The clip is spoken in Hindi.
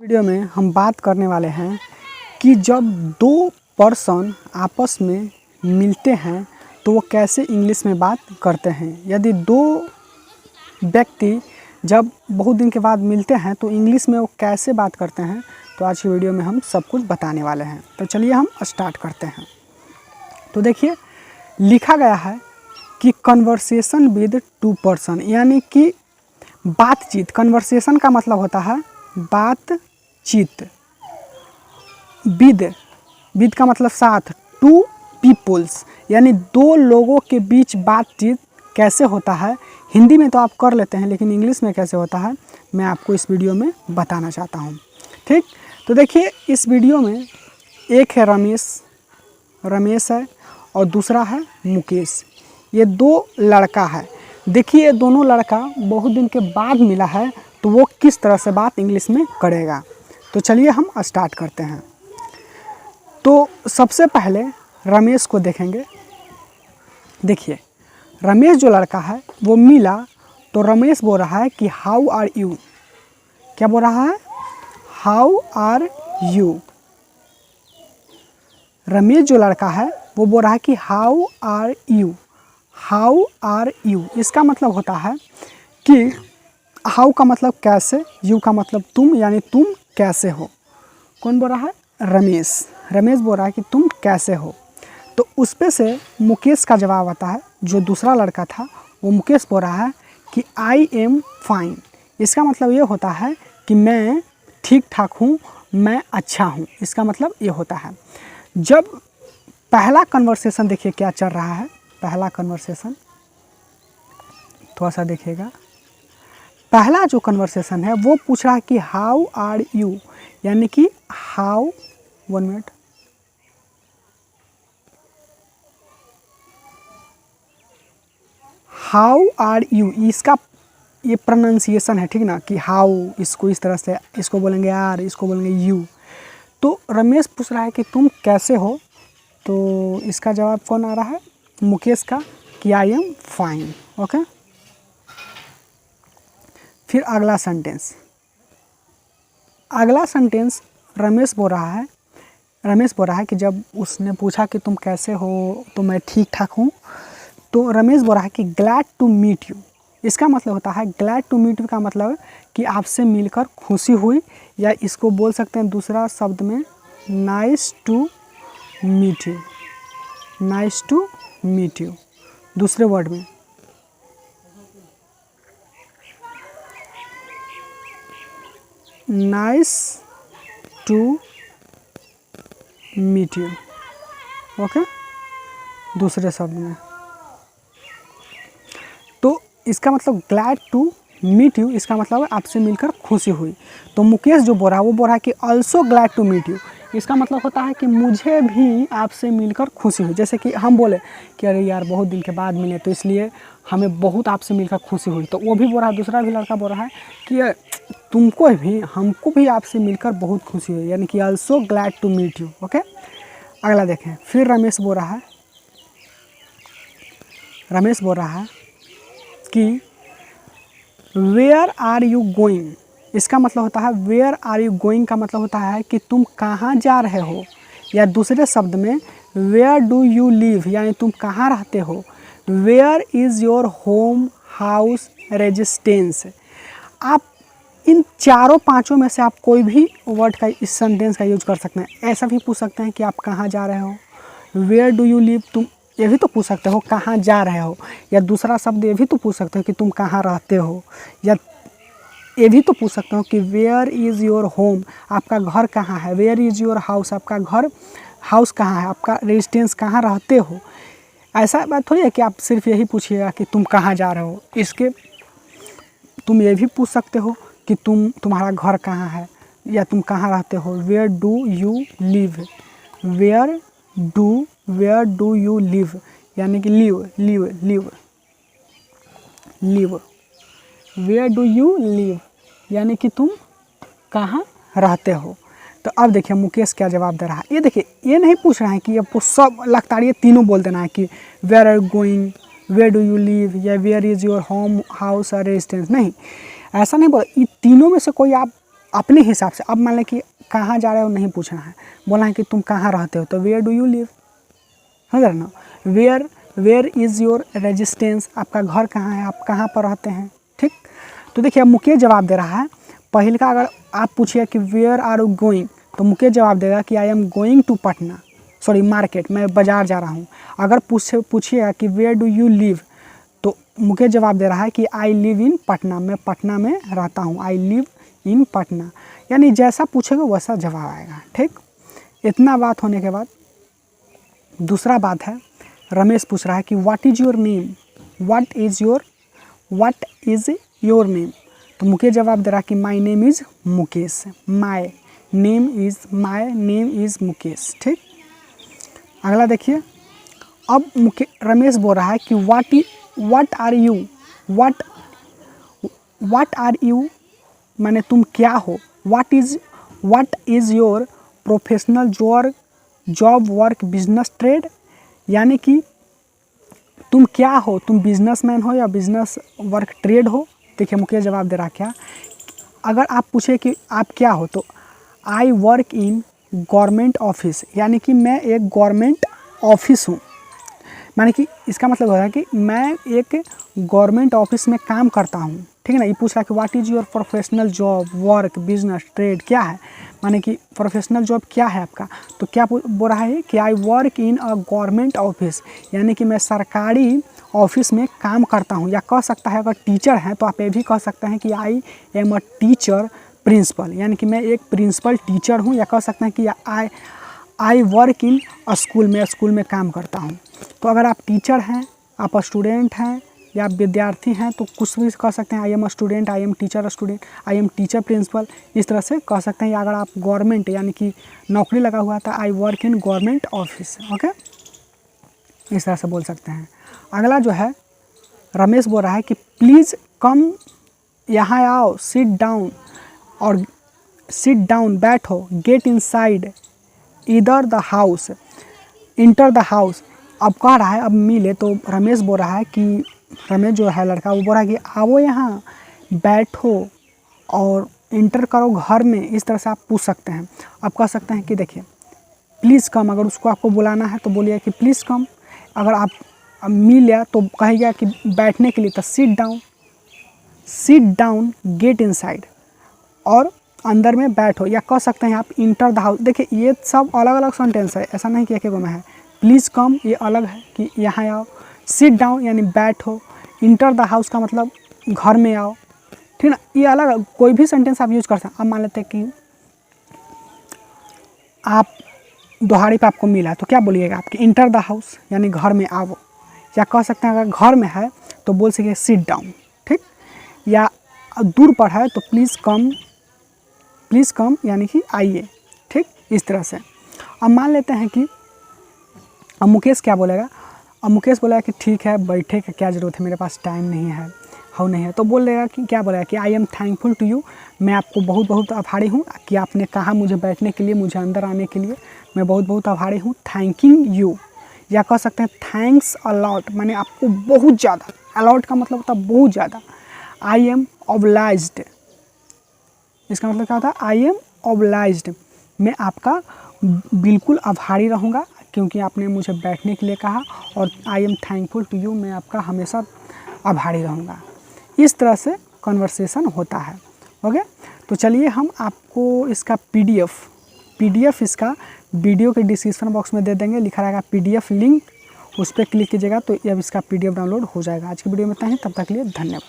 वीडियो में हम बात करने वाले हैं कि जब दो पर्सन आपस में मिलते हैं तो वो कैसे इंग्लिश में बात करते हैं। यदि दो व्यक्ति जब बहुत दिन के बाद मिलते हैं तो इंग्लिश में वो कैसे बात करते हैं, तो आज की वीडियो में हम सब कुछ बताने वाले हैं। तो चलिए हम स्टार्ट करते हैं। तो देखिए लिखा गया है कि कन्वर्सेशन विद टू पर्सन, यानी कि बातचीत। कन्वर्सेशन का मतलब होता है बातचीत। विद का मतलब साथ। टू पीपुल्स यानी दो लोगों के बीच बातचीत कैसे होता है। हिंदी में तो आप कर लेते हैं, लेकिन इंग्लिश में कैसे होता है मैं आपको इस वीडियो में बताना चाहता हूँ। ठीक, तो देखिए इस वीडियो में एक है रमेश है और दूसरा है मुकेश। ये दो लड़का है। देखिए दोनों लड़का बहुत दिन के बाद मिला है तो वो किस तरह से बात इंग्लिश में करेगा। तो चलिए हम स्टार्ट करते हैं। तो सबसे पहले रमेश को देखेंगे। देखिए रमेश जो लड़का है वो मिला तो रमेश बोल रहा है कि हाउ आर यू। क्या बोल रहा है? How are you. रमेश जो लड़का है वो बोल रहा है कि how are you. How are you इसका मतलब होता है कि हाउ का मतलब कैसे, यू का मतलब तुम, यानी तुम कैसे हो। कौन बोल रहा है? रमेश बोल रहा है कि तुम कैसे हो। तो उस पे से मुकेश का जवाब आता है। जो दूसरा लड़का था वो मुकेश बोल रहा है कि आई एम फाइन। इसका मतलब ये होता है कि मैं ठीक ठाक हूँ, मैं अच्छा हूँ। इसका मतलब ये होता है। जब पहला कन्वर्सेशन देखिए क्या चल रहा है। पहला कन्वर्सेशन थोड़ा सा देखिएगा। पहला जो कन्वर्सेशन है वो पूछ रहा है कि हाउ आर यू, यानी कि हाउ, 1 मिनट, हाउ आर यू इसका ये प्रोनाउंसिएशन है, ठीक ना, कि हाउ इसको इस तरह से, इसको बोलेंगे आर, इसको बोलेंगे यू। तो रमेश पूछ रहा है कि तुम कैसे हो, तो इसका जवाब कौन आ रहा है? मुकेश का, कि आई एम फाइन। ओके, फिर अगला सेंटेंस रमेश बोल रहा है कि जब उसने पूछा कि तुम कैसे हो तो मैं ठीक ठाक हूँ, तो रमेश बोल रहा है कि ग्लैड टू मीट यू। इसका मतलब होता है, ग्लैड टू मीट यू का मतलब कि आपसे मिलकर खुशी हुई, या इसको बोल सकते हैं दूसरा शब्द में nice to meet you. Nice to meet you दूसरे वर्ड में। Nice to meet you, okay, दूसरे शब्द में। तो इसका मतलब ग्लैड टू मीट यू, इसका मतलब है आपसे मिलकर खुशी हुई। तो मुकेश जो बोल रहा है वो बोल रहा है कि also glad to meet you. इसका मतलब होता है कि मुझे भी आपसे मिलकर खुशी हुई। जैसे कि हम बोले कि अरे यार बहुत दिन के बाद मिले तो इसलिए हमें बहुत आपसे मिलकर खुशी हुई, तो वो भी बोल रहा है, दूसरा भी लड़का बोल रहा है कि तुमको भी, हमको भी आपसे मिलकर बहुत खुशी हुई, यानी कि also glad to meet you. Okay, अगला देखें। फिर रमेश बोल रहा है कि वेयर आर यू गोइंग। इसका मतलब होता है, वेयर आर यू गोइंग का मतलब होता है कि तुम कहाँ जा रहे हो, या दूसरे शब्द में वेयर डू यू लिव, यानी तुम कहाँ रहते हो। Where is your home, house, residence. आप इन चारों पांचों में से आप कोई भी वर्ड का, इस सेंटेंस का यूज कर सकते हैं। ऐसा भी पूछ सकते हैं कि आप कहाँ जा रहे हो। वेयर डू यू लिव, तुम ये भी तो पूछ सकते हो कहाँ जा रहे हो, या दूसरा शब्द ये भी तो पूछ सकते हो कि तुम कहाँ रहते हो, या ये भी तो पूछ सकते हो कि वेयर इज़ योर होम, आपका घर कहाँ है। वेयर इज़ योर हाउस, आपका घर, हाउस कहाँ है, आपका रेजिडेंस कहाँ रहते हो। ऐसा बात थोड़ी है कि आप सिर्फ यही पूछिएगा कि तुम कहाँ जा रहे हो। इसके तुम ये भी पूछ सकते हो कि तुम्हारा घर कहाँ है, या तुम कहाँ रहते हो। Where do you live, where do you live, यानी कि live. Where do you live, यानी कि तुम कहाँ रहते हो। तो अब देखिए मुकेश क्या जवाब दे रहा है। ये देखिए, ये नहीं पूछ रहा है कि आपको सब लगातार ये तीनों बोल देना है कि where are going, where do you live, या where is your home, house और रेजिडेंस। नहीं, ऐसा नहीं बोला। ये तीनों में से कोई आप अपने हिसाब से। अब मान लें कि कहाँ जा रहे हो नहीं पूछना है, बोला है कि तुम कहाँ रहते हो, तो वेयर डू यू लिव, समझ रहे ना। वेयर इज़ योर रेजिस्टेंस, आपका घर कहाँ है, आप कहाँ पर रहते हैं, ठीक। तो देखिए अब मुकेश जवाब दे रहा है। पहले का अगर आप पूछिए कि वेयर आर यू गोइंग, तो मुकेश जवाब देगा कि I am going to Patna, sorry market, मैं बाज़ार जा रहा हूँ। अगर पूछिएगा कि वेयर डू यू लिव, तो मुकेश जवाब दे रहा है कि आई लिव इन पटना, मैं पटना में रहता हूँ, आई लिव इन पटना। यानी जैसा पूछेगा वैसा जवाब आएगा, ठीक। इतना बात होने के बाद दूसरा बात है, रमेश पूछ रहा है कि what is your name, what is your name. तो मुकेश जवाब दे रहा है कि my name is Mukesh, my name is Mukesh, ठीक। अगला देखिए, अब रमेश बोल रहा है कि व्हाट आर यू माने तुम क्या हो, what is your professional job work business trade, यानी कि तुम क्या हो, तुम बिजनेसमैन हो या बिजनेस वर्क ट्रेड हो। देखिए मुकेश जवाब दे रहा क्या, अगर आप पूछे कि आप क्या हो, तो I work in government office, यानी कि मैं एक गवर्नमेंट ऑफिस हूँ, माने कि इसका मतलब होगा कि मैं एक गवर्नमेंट ऑफिस में काम करता हूँ, ठीक है ना। ये पूछ रहा है कि what is your professional job work business trade, क्या है, माने कि प्रोफेशनल जॉब क्या है आपका। तो क्या बोल रहा है कि I work in a government office, यानी कि मैं सरकारी ऑफिस में काम करता हूँ। या कह सकता है अगर टीचर हैं तो आप ये भी कह सकते हैं कि I am a teacher principal, यानी कि मैं एक प्रिंसिपल टीचर हूँ। या कह सकते हैं कि आई वर्क इन स्कूल, में स्कूल में काम करता हूँ। तो अगर आप टीचर हैं, आप स्टूडेंट हैं या विद्यार्थी हैं, तो कुछ भी कह सकते हैं, I am student, I am teacher student, I am teacher principal, इस तरह से कह सकते हैं। या अगर आप गवर्नमेंट यानी कि नौकरी लगा हुआ था, I work in government office, okay, इस तरह से बोल सकते हैं। अगला जो है, रमेश बोल रहा है कि प्लीज़ कम, यहाँ आओ, सिट डाउन बैठो, गेट इनसाइड इधर the house, enter the house. अब कह रहा है, अब मिले, तो रमेश बोल रहा है कि रमेश जो है लड़का, वो बोल रहा है कि आओ यहाँ, बैठो और इंटर करो घर में, इस तरह से आप पूछ सकते हैं। आप कह सकते हैं कि देखिए प्लीज़ कम, अगर उसको आपको बुलाना है तो बोलिए कि प्लीज़ कम। अगर आप मिल लिया तो कहिएगा कि बैठने के लिए, तो सिट डाउन गेट इनसाइड, और अंदर में बैठो। या कह सकते हैं आप इंटर द हाउस। देखिए ये सब अलग अलग सेंटेंस है, ऐसा नहीं कि एक में है। प्लीज़ कम ये अलग है कि यहाँ आओ, सिट डाउन यानी बैठो, इंटर द हाउस का मतलब घर में आओ, ठीक ना। ये अलग कोई भी सेंटेंस आप यूज़ कर सकते हैं। अब मान लेते हैं कि आप दोहाड़ी पे आपको मिला, तो क्या बोलिएगा आपके, इंटर द हाउस यानी घर में आओ। या कह सकते हैं अगर घर में है तो बोल सके सिट डाउन, ठीक। या दूर पर है तो प्लीज़ कम यानी कि आइए, ठीक, इस तरह से। अब मान लेते हैं कि अब मुकेश क्या बोलेगा, अब मुकेश बोलेगा कि ठीक है बैठे का क्या ज़रूरत है, मेरे पास टाइम नहीं है, हो नहीं है। तो बोलेगा कि क्या बोलेगा कि I am thankful to you, मैं आपको बहुत बहुत आभारी हूँ कि आपने कहा मुझे बैठने के लिए, मुझे अंदर आने के लिए, मैं बहुत बहुत आभारी हूँ, थैंकिंग यू। या कह सकते हैं थैंक्स अलॉट, मैंने आपको बहुत ज़्यादा, अलॉट का मतलब होता है बहुत ज़्यादा। आई एम ऑब्लाइज्ड, इसका मतलब क्या होता है, आई एम ऑब्लाइज्ड, मैं आपका बिल्कुल आभारी रहूँगा क्योंकि आपने मुझे बैठने के लिए कहा। और I am thankful to you, मैं आपका हमेशा आभारी रहूँगा। इस तरह से कन्वर्सेशन होता है, ओके। तो चलिए हम आपको इसका पीडीएफ इसका वीडियो के डिस्क्रिप्शन बॉक्स में दे देंगे, लिखा रहेगा पीडीएफ लिंक, उस पर क्लिक कीजिएगा तो अब इसका पीडीएफ डाउनलोड हो जाएगा। आज की वीडियो में इतना ही, तब तक के लिए धन्यवाद।